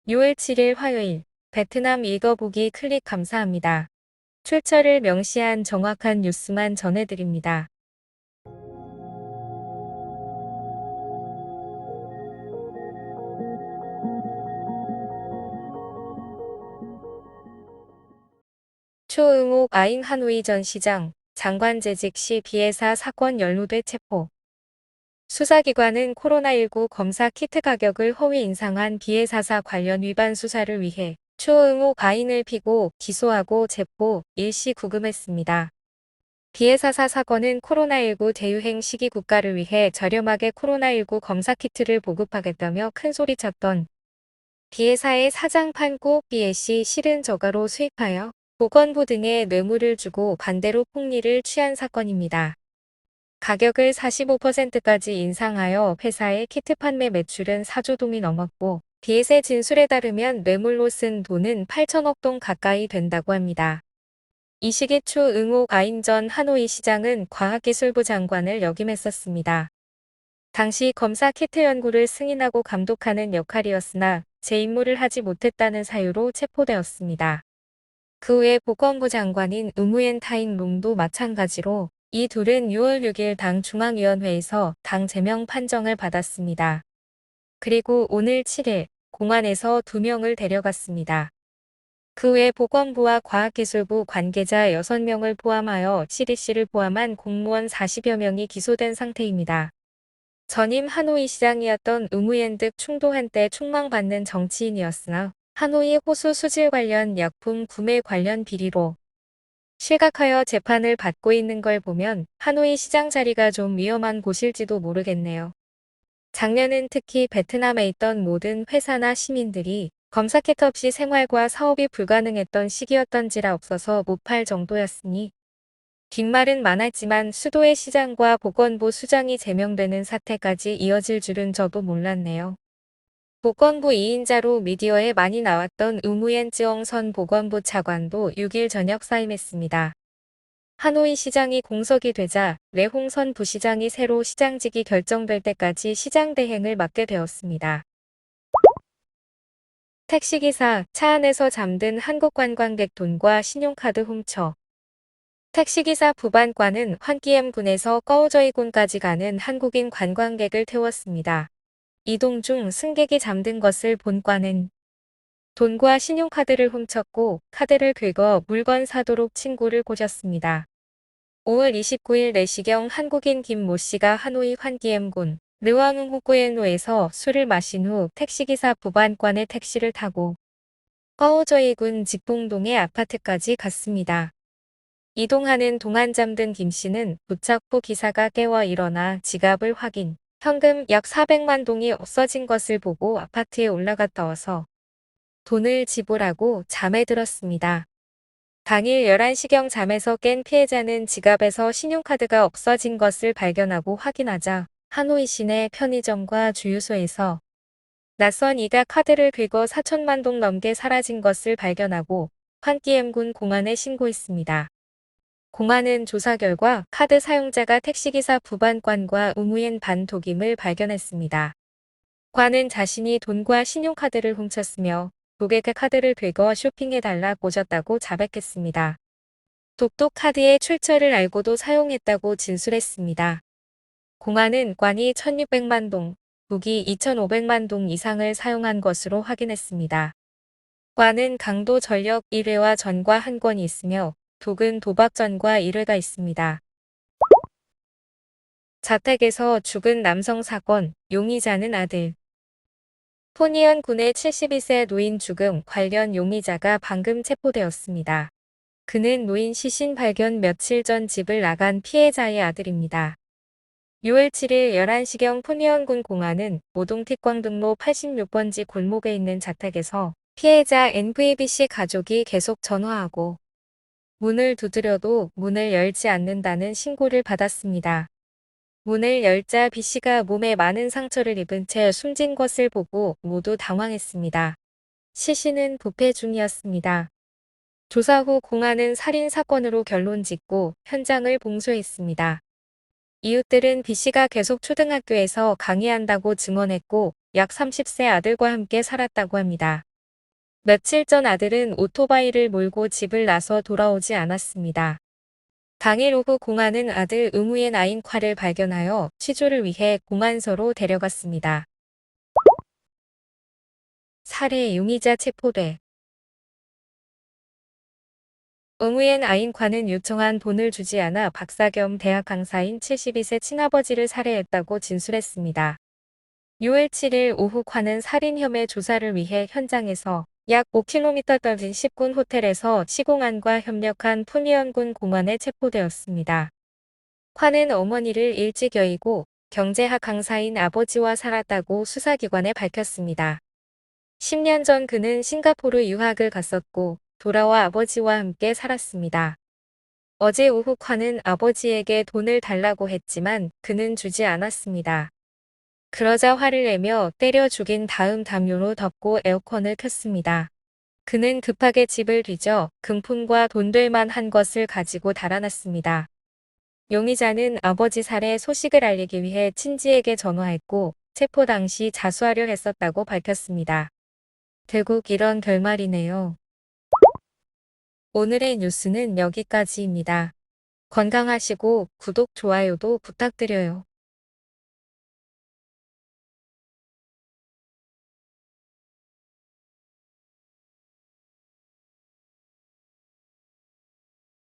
6월 7일 화요일 베트남 읽어보기 클릭 감사합니다. 출처를 명시한 정확한 뉴스만 전해드립니다. 초응옥 아잉 하노이 전 시장, 장관 재직 시 비해사 사건 연루돼 체포. 수사기관은 코로나19 검사 키트 가격을 허위 인상한 비해사사 관련 위반 수사를 위해 초응옥 아인을 피고 기소하고 체포, 일시 구금했습니다. 비해사사 사건은 코로나19 대유행 시기 국가를 위해 저렴하게 코로나19 검사 키트를 보급하겠다며 큰소리쳤던 비해사의 사장 판고 비에시 실은 저가로 수입하여 보건부 등에 뇌물을 주고 반대로 폭리를 취한 사건입니다. 가격을 45%까지 인상하여 회사의 키트 판매 매출은 4조 동이 넘었고 비에세 진술에 따르면 뇌물로 쓴 돈은 8천억 동 가까이 된다고 합니다. 이 시기 초 응옥 아인 전 하노이 시장은 과학기술부 장관을 역임했었습니다. 당시 검사 키트 연구를 승인하고 감독하는 역할이었으나 제 임무를 하지 못했다는 사유로 체포되었습니다. 그 외 보건부 장관인 우무엔 타잉 롱도 마찬가지로 이 둘은 6월 6일 당 중앙위원회에서 당 제명 판정을 받았습니다. 그리고 오늘 7일 공안에서 2명을 데려갔습니다. 그 외 보건부와 과학기술부 관계자 6명을 포함하여 CDC를 포함한 공무원 40여 명이 기소된 상태입니다. 전임 하노이 시장이었던 우무옌 득 충도 한때 총망받는 정치인이었으나 하노이 호수 수질 관련 약품 구매 관련 비리로 실각하여 재판을 받고 있는 걸 보면 하노이 시장 자리가 좀 위험한 곳일지도 모르겠네요. 작년은 특히 베트남에 있던 모든 회사나 시민들이 검사 키트 없이 생활과 사업이 불가능했던 시기였던지라 없어서 못 팔 정도였으니 뒷말은 많았지만 수도의 시장과 보건부 수장이 제명되는 사태까지 이어질 줄은 저도 몰랐네요. 보건부 2인자로 미디어에 많이 나왔던 우무옌 쯔엉 선 보건부 차관도 6일 저녁 사임했습니다. 하노이 시장이 공석이 되자 레홍 선 부시장이 새로 시장직이 결정될 때까지 시장 대행을 맡게 되었습니다. 택시기사, 차 안에서 잠든 한국 관광객 돈과 신용카드 훔쳐. 택시기사 부반과는 환기엠군에서 꺼우저이군까지 가는 한국인 관광객을 태웠습니다. 이동 중 승객이 잠든 것을 본 과는 돈과 신용카드를 훔쳤고 카드를 긁어 물건 사도록 친구를 꼬셨습니다. 5월 29일 4시경 한국인 김 모 씨가 하노이 환기엠군 르왕흥 호구엔로에서 술을 마신 후 택시기사 부반관의 택시를 타고 꺼우저이군 직봉동의 아파트까지 갔습니다. 이동하는 동안 잠든 김 씨는 도착 후 기사가 깨워 일어나 지갑을 확인, 현금 약 400만 동이 없어진 것을 보고 아파트에 올라갔다 와서 돈을 지불하고 잠에 들었습니다. 당일 11시경 잠에서 깬 피해자는 지갑에서 신용카드가 없어진 것을 발견하고 확인하자 하노이 시내 편의점과 주유소에서 낯선 이가 카드를 긁어 4천만 동 넘게 사라진 것을 발견하고 환기엠군 공안에 신고했습니다. 공안은 조사 결과 카드 사용자가 택시기사 부반관과 우무옌 반독임을 발견했습니다. 관은 자신이 돈과 신용카드를 훔쳤으며 고객의 카드를 긁어 쇼핑해달라 꼬셨다고 자백했습니다. 독도 카드의 출처를 알고도 사용했다고 진술했습니다. 공안은 관이 1600만 동, 독이 2500만 동 이상을 사용한 것으로 확인했습니다. 관은 강도 전력 1회와 전과 한 건이 있으며 독은 도박전과 1회가 있습니다. 자택에서 죽은 남성 사건, 용의자는 아들. 포니현 군의 72세 노인 죽음 관련 용의자가 방금 체포되었습니다. 그는 노인 시신 발견 며칠 전 집을 나간 피해자의 아들입니다. 6월 7일 11시경 포니현군 공안은 모동 틱광등로 86번지 골목에 있는 자택에서 피해자 NVBC 가족이 계속 전화하고 문을 두드려도 문을 열지 않는다는 신고를 받았습니다. 문을 열자 B씨가 몸에 많은 상처를 입은 채 숨진 것을 보고 모두 당황했습니다. 시신은 부패 중이었습니다. 조사 후 공안은 살인사건으로 결론 짓고 현장을 봉쇄했습니다. 이웃들은 B씨가 계속 초등학교에서 강의한다고 증언했고 약 30세 아들과 함께 살았다고 합니다. 며칠 전 아들은 오토바이를 몰고 집을 나서 돌아오지 않았습니다. 당일 오후 공안은 아들 응우의 나인콰를 발견하여 취조를 위해 공안서로 데려갔습니다. 살해 용의자 체포돼. 응우엔 아인콰는 요청한 돈을 주지 않아 박사 겸 대학 강사인 72세 친아버지를 살해했다고 진술했습니다. 6월 7일 오후 콰는 살인 혐의 조사를 위해 현장에서 약 5km 떨어진 10군 호텔에서 시공안과 협력한 푸미현군 공안에 체포되었습니다. 콰는 어머니를 일찍 여의고 경제학 강사인 아버지와 살았다고 수사기관에 밝혔습니다. 10년 전 그는 싱가포르 유학을 갔었고 돌아와 아버지와 함께 살았습니다. 어제 오후 콰는 아버지에게 돈을 달라고 했지만 그는 주지 않았습니다. 그러자 화를 내며 때려 죽인 다음 담요로 덮고 에어컨을 켰습니다. 그는 급하게 집을 뒤져 금품과 돈 될 만한 것을 가지고 달아났습니다. 용의자는 아버지 살해 소식을 알리기 위해 친지에게 전화했고 체포 당시 자수하려 했었다고 밝혔습니다. 결국 이런 결말이네요. 오늘의 뉴스는 여기까지입니다. 건강하시고 구독, 좋아요도 부탁드려요.